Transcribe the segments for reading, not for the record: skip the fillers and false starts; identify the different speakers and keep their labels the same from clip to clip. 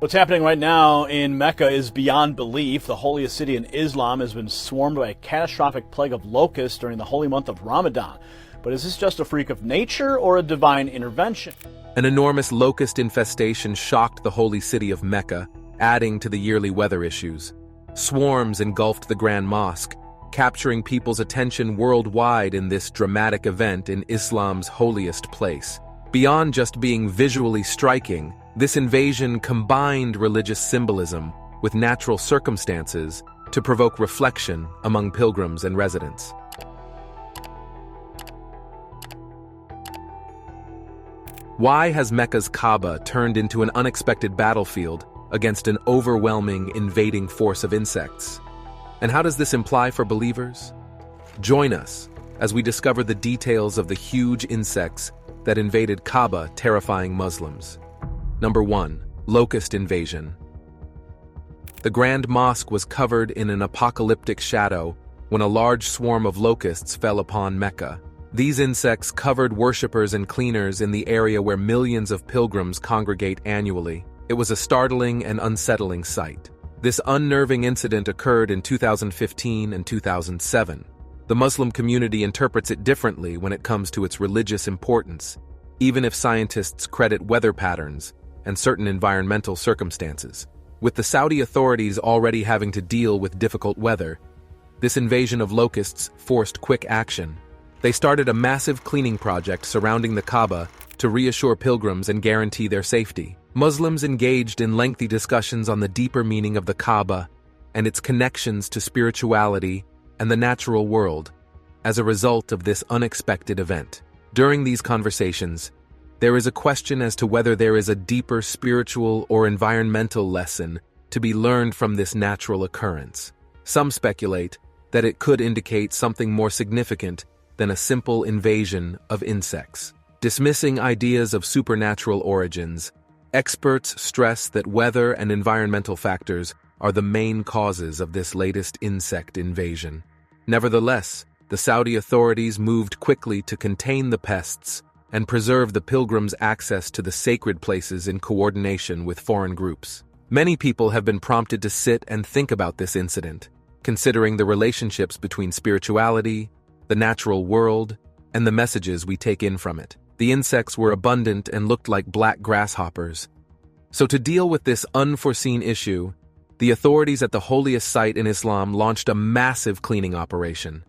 Speaker 1: What's happening right now in Mecca is beyond belief. The holiest city in Islam has been swarmed by a catastrophic plague of locusts during the holy month of Ramadan. But is this just a freak of nature or a divine intervention?
Speaker 2: An enormous locust infestation shocked the holy city of Mecca, adding to the yearly weather issues. Swarms engulfed the Grand Mosque, capturing people's attention worldwide in this dramatic event in Islam's holiest place. Beyond just being visually striking, this invasion combined religious symbolism with natural circumstances to provoke reflection among pilgrims and residents. Why has Mecca's Kaaba turned into an unexpected battlefield against an overwhelming invading force of insects? And how does this imply for believers? Join us as we discover the details of the huge insects that invaded Kaaba, terrifying Muslims. Number 1. Locust Invasion. The Grand Mosque was covered in an apocalyptic shadow when a large swarm of locusts fell upon Mecca. These insects covered worshippers and cleaners in the area where millions of pilgrims congregate annually. It was a startling and unsettling sight. This unnerving incident occurred in 2015 and 2007. The Muslim community interprets it differently when it comes to its religious importance, even if scientists credit weather patterns and certain environmental circumstances. With the Saudi authorities already having to deal with difficult weather, this invasion of locusts forced quick action. They started a massive cleaning project surrounding the Kaaba to reassure pilgrims and guarantee their safety. Muslims engaged in lengthy discussions on the deeper meaning of the Kaaba and its connections to spirituality and the natural world as a result of this unexpected event. During these conversations, there is a question as to whether there is a deeper spiritual or environmental lesson to be learned from this natural occurrence. Some speculate that it could indicate something more significant than a simple invasion of insects. Dismissing ideas of supernatural origins, experts stress that weather and environmental factors are the main causes of this latest insect invasion. Nevertheless, the Saudi authorities moved quickly to contain the pests and preserve the pilgrims' access to the sacred places in coordination with foreign groups. Many people have been prompted to sit and think about this incident, considering the relationships between spirituality, the natural world, and the messages we take in from it. The insects were abundant and looked like black grasshoppers. So to deal with this unforeseen issue, the authorities at the holiest site in Islam launched a massive cleaning operation.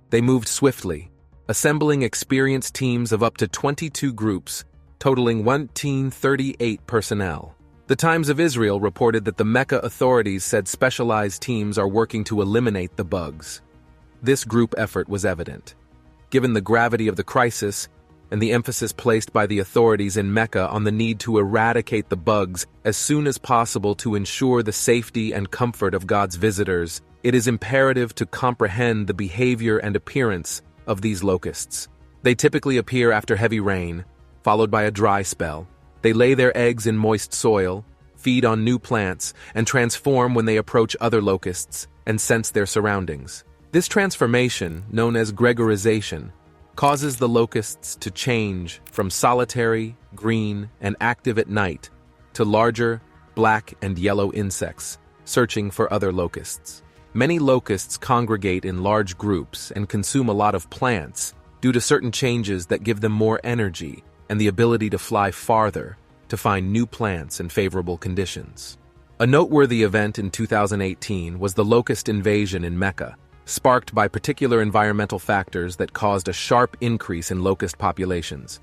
Speaker 2: They moved swiftly, assembling experienced teams of up to 22 groups, totaling 138 personnel. The Times of Israel reported that the Mecca authorities said specialized teams are working to eliminate the bugs. This group effort was evident. Given the gravity of the crisis and the emphasis placed by the authorities in Mecca on the need to eradicate the bugs as soon as possible to ensure the safety and comfort of God's visitors, it is imperative to comprehend the behavior and appearance of these locusts. They typically appear after heavy rain, followed by a dry spell. They lay their eggs in moist soil, feed on new plants, and transform when they approach other locusts and sense their surroundings. This transformation, known as gregarization, causes the locusts to change from solitary, green, and active at night to larger, black and yellow insects, searching for other locusts. Many locusts congregate in large groups and consume a lot of plants due to certain changes that give them more energy and the ability to fly farther to find new plants in favorable conditions. A noteworthy event in 2018 was the Locust Invasion in Mecca, sparked by particular environmental factors that caused a sharp increase in locust populations.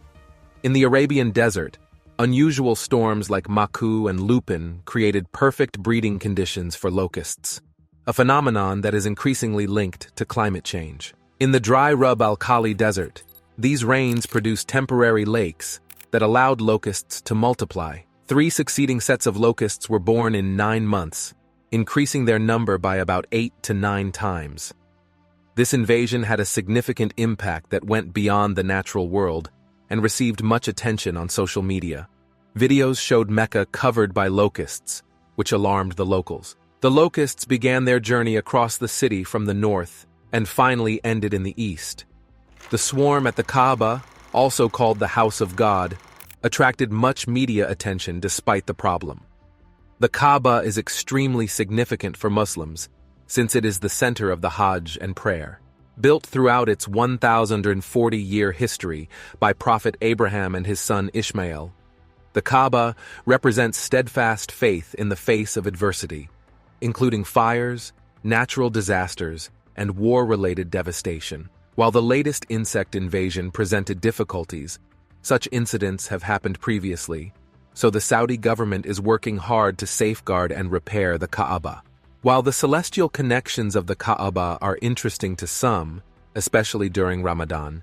Speaker 2: In the Arabian desert, unusual storms like Maku and Lupin created perfect breeding conditions for locusts, a phenomenon that is increasingly linked to climate change. In the dry Rub al-Khali desert, these rains produced temporary lakes that allowed locusts to multiply. 3 succeeding sets of locusts were born in 9 months, increasing their number by about 8 to 9 times. This invasion had a significant impact that went beyond the natural world and received much attention on social media. Videos showed Mecca covered by locusts, which alarmed the locals. The locusts began their journey across the city from the north and finally ended in the east. The swarm at the Kaaba, also called the House of God, attracted much media attention despite the problem. The Kaaba is extremely significant for Muslims, since it is the center of the Hajj and prayer. Built throughout its 1,040-year history by Prophet Abraham and his son Ishmael, the Kaaba represents steadfast faith in the face of adversity, including fires, natural disasters, and war-related devastation. While the latest insect invasion presented difficulties, such incidents have happened previously, so the Saudi government is working hard to safeguard and repair the Kaaba. While the celestial connections of the Kaaba are interesting to some, especially during Ramadan,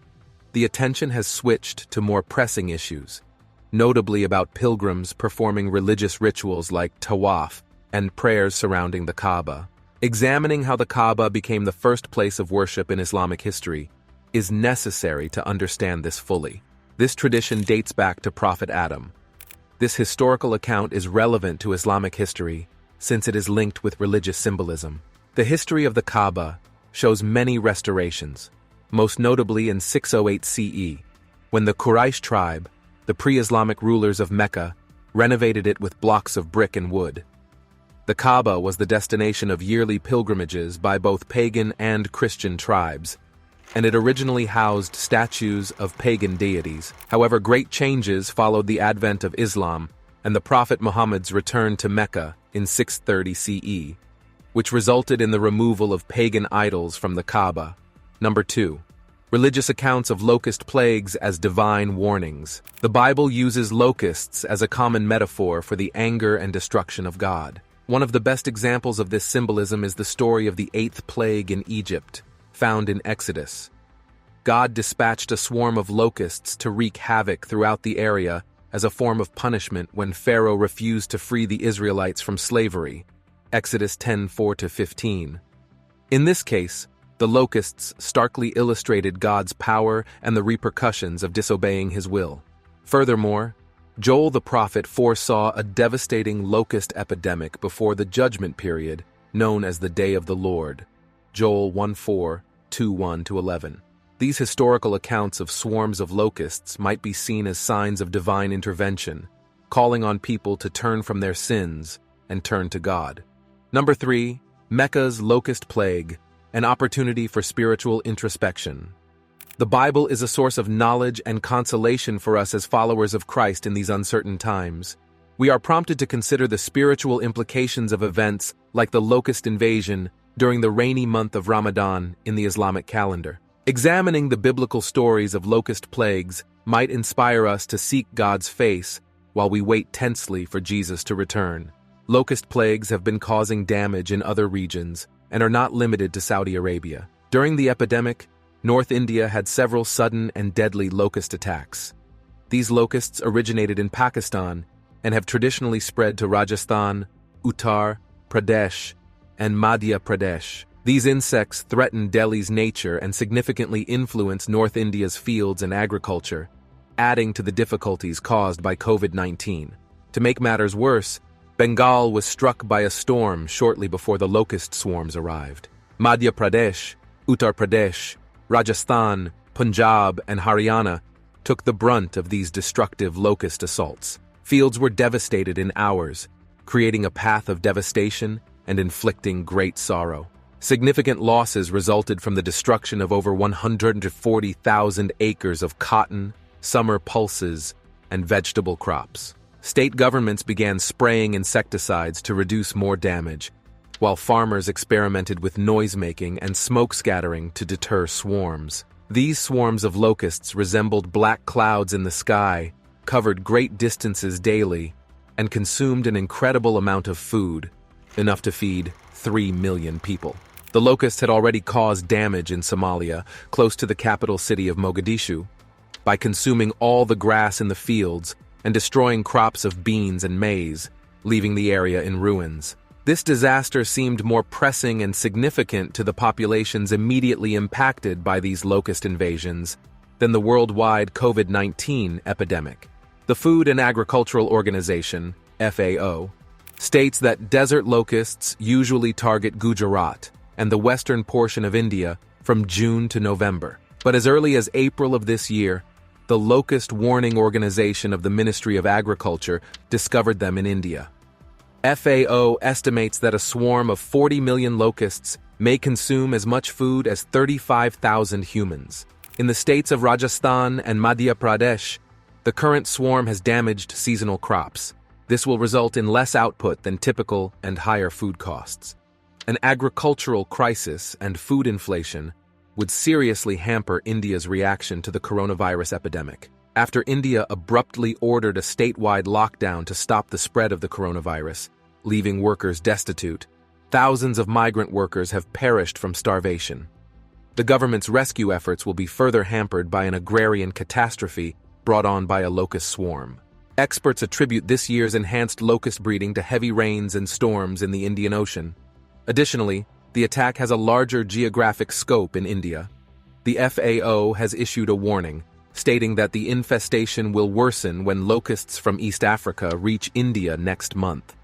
Speaker 2: the attention has switched to more pressing issues, notably about pilgrims performing religious rituals like tawaf and prayers surrounding the Kaaba. Examining how the Kaaba became the first place of worship in Islamic history is necessary to understand this fully. This tradition dates back to Prophet Adam. This historical account is relevant to Islamic history since it is linked with religious symbolism. The history of the Kaaba shows many restorations, most notably in 608 CE, when the Quraysh tribe, the pre-Islamic rulers of Mecca, renovated it with blocks of brick and wood. The Kaaba was the destination of yearly pilgrimages by both pagan and Christian tribes, and it originally housed statues of pagan deities. However, great changes followed the advent of Islam and the Prophet Muhammad's return to Mecca in 630 CE, which resulted in the removal of pagan idols from the Kaaba. Number 2. Religious accounts of locust plagues as divine warnings. The Bible uses locusts as a common metaphor for the anger and destruction of God. One of the best examples of this symbolism is the story of the 8th plague in Egypt, found in Exodus. God dispatched a swarm of locusts to wreak havoc throughout the area as a form of punishment when Pharaoh refused to free the Israelites from slavery. Exodus 10:4-15. In this case, the locusts starkly illustrated God's power and the repercussions of disobeying his will. Furthermore, Joel the prophet foresaw a devastating locust epidemic before the judgment period, known as the Day of the Lord. Joel 1:4, 2:1-11. These historical accounts of swarms of locusts might be seen as signs of divine intervention, calling on people to turn from their sins and turn to God. Number 3. Mecca's locust plague, an opportunity for spiritual introspection. The Bible is a source of knowledge and consolation for us as followers of Christ in these uncertain times. We are prompted to consider the spiritual implications of events like the Locust Invasion during the rainy month of Ramadan in the Islamic calendar. Examining the biblical stories of locust plagues might inspire us to seek God's face while we wait tensely for Jesus to return. Locust plagues have been causing damage in other regions and are not limited to Saudi Arabia. During the epidemic, North India had several sudden and deadly locust attacks. These locusts originated in Pakistan and have traditionally spread to Rajasthan, Uttar Pradesh, and Madhya Pradesh. These insects threaten Delhi's nature and significantly influence North India's fields and agriculture, adding to the difficulties caused by COVID-19. To make matters worse, Bengal was struck by a storm shortly before the locust swarms arrived. Madhya Pradesh, Uttar Pradesh, Rajasthan, Punjab, and Haryana took the brunt of these destructive locust assaults. Fields were devastated in hours, creating a path of devastation and inflicting great sorrow. Significant losses resulted from the destruction of over 140,000 acres of cotton, summer pulses, and vegetable crops. State governments began spraying insecticides to reduce more damage, while farmers experimented with noise-making and smoke scattering to deter swarms. These swarms of locusts resembled black clouds in the sky, covered great distances daily, and consumed an incredible amount of food, enough to feed 3 million people. The locusts had already caused damage in Somalia, close to the capital city of Mogadishu, by consuming all the grass in the fields and destroying crops of beans and maize, leaving the area in ruins. This disaster seemed more pressing and significant to the populations immediately impacted by these locust invasions than the worldwide COVID-19 epidemic. The Food and Agricultural Organization, FAO, states that desert locusts usually target Gujarat and the western portion of India from June to November. But as early as April of this year, the Locust Warning Organization of the Ministry of Agriculture discovered them in India. FAO estimates that a swarm of 40 million locusts may consume as much food as 35,000 humans. In the states of Rajasthan and Madhya Pradesh, the current swarm has damaged seasonal crops. This will result in less output than typical and higher food costs. An agricultural crisis and food inflation would seriously hamper India's reaction to the coronavirus epidemic. After India abruptly ordered a statewide lockdown to stop the spread of the coronavirus, leaving workers destitute, thousands of migrant workers have perished from starvation. The government's rescue efforts will be further hampered by an agrarian catastrophe brought on by a locust swarm. Experts attribute this year's enhanced locust breeding to heavy rains and storms in the Indian Ocean. Additionally, the attack has a larger geographic scope in India. The FAO has issued a warning, stating that the infestation will worsen when locusts from East Africa reach India next month.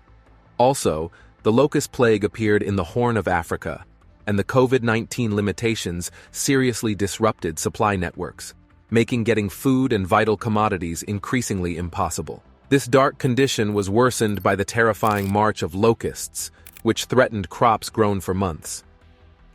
Speaker 2: Also, the locust plague appeared in the Horn of Africa, and the COVID-19 limitations seriously disrupted supply networks, making getting food and vital commodities increasingly impossible. This dark condition was worsened by the terrifying march of locusts, which threatened crops grown for months.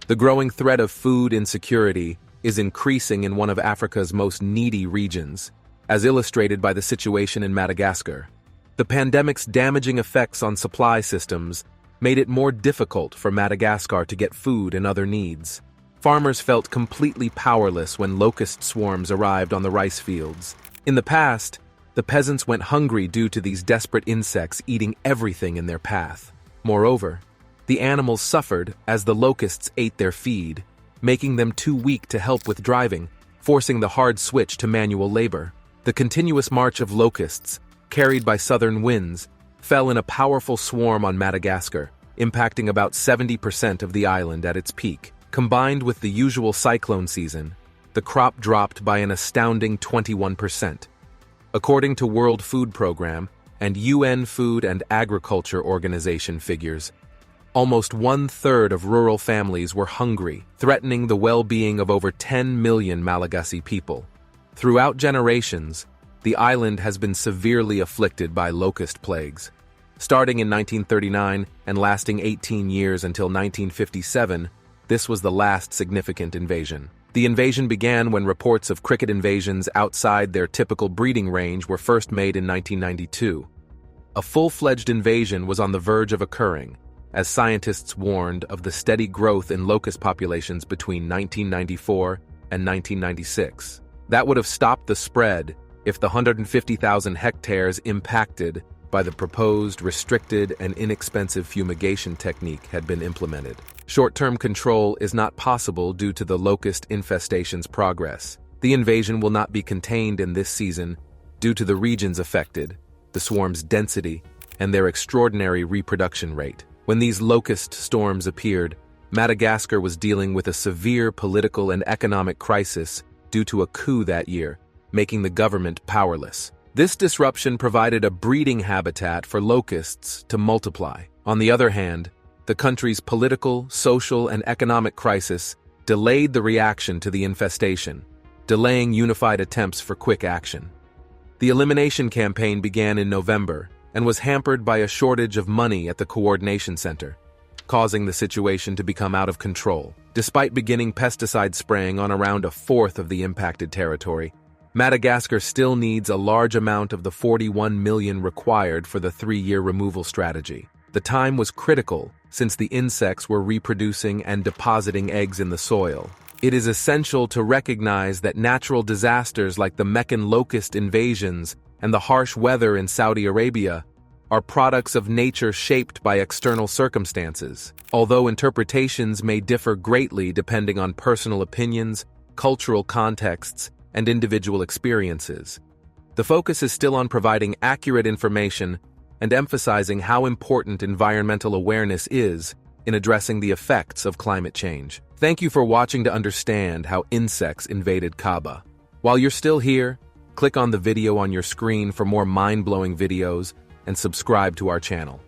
Speaker 2: The growing threat of food insecurity is increasing in one of Africa's most needy regions, as illustrated by the situation in Madagascar. The pandemic's damaging effects on supply systems made it more difficult for Madagascar to get food and other needs. Farmers felt completely powerless when locust swarms arrived on the rice fields. In the past, the peasants went hungry due to these desperate insects eating everything in their path. Moreover, the animals suffered as the locusts ate their feed, making them too weak to help with driving, forcing the hard switch to manual labor. The continuous march of locusts, carried by southern winds, fell in a powerful swarm on Madagascar, impacting about 70% of the island at its peak. Combined with the usual cyclone season, the crop dropped by an astounding 21%. According to World Food Programme and UN Food and Agriculture Organization figures, almost 1/3 of rural families were hungry, threatening the well-being of over 10 million Malagasy people. Throughout generations, the island has been severely afflicted by locust plagues. Starting in 1939 and lasting 18 years until 1957, this was the last significant invasion. The invasion began when reports of cricket invasions outside their typical breeding range were first made in 1992. A full-fledged invasion was on the verge of occurring, as scientists warned of the steady growth in locust populations between 1994 and 1996. That would have stopped the spread if the 150,000 hectares impacted by the proposed restricted and inexpensive fumigation technique had been implemented. Short-term control is not possible due to the locust infestation's progress. The invasion will not be contained in this season due to the regions affected, the swarm's density, and their extraordinary reproduction rate. When these locust storms appeared, Madagascar was dealing with a severe political and economic crisis due to a coup that year, making the government powerless. This disruption provided a breeding habitat for locusts to multiply. On the other hand, the country's political, social, and economic crisis delayed the reaction to the infestation, delaying unified attempts for quick action. The elimination campaign began in November and was hampered by a shortage of money at the coordination center, causing the situation to become out of control. Despite beginning pesticide spraying on around 1/4 of the impacted territory, Madagascar still needs a large amount of the 41 million required for the 3-year removal strategy. The time was critical since the insects were reproducing and depositing eggs in the soil. It is essential to recognize that natural disasters like the Meccan Locust Invasions and the harsh weather in Saudi Arabia are products of nature shaped by external circumstances. Although interpretations may differ greatly depending on personal opinions, cultural contexts, and individual experiences, the focus is still on providing accurate information and emphasizing how important environmental awareness is in addressing the effects of climate change. Thank you for watching to understand how insects invaded Kaaba. While you're still here, click on the video on your screen for more mind-blowing videos and subscribe to our channel.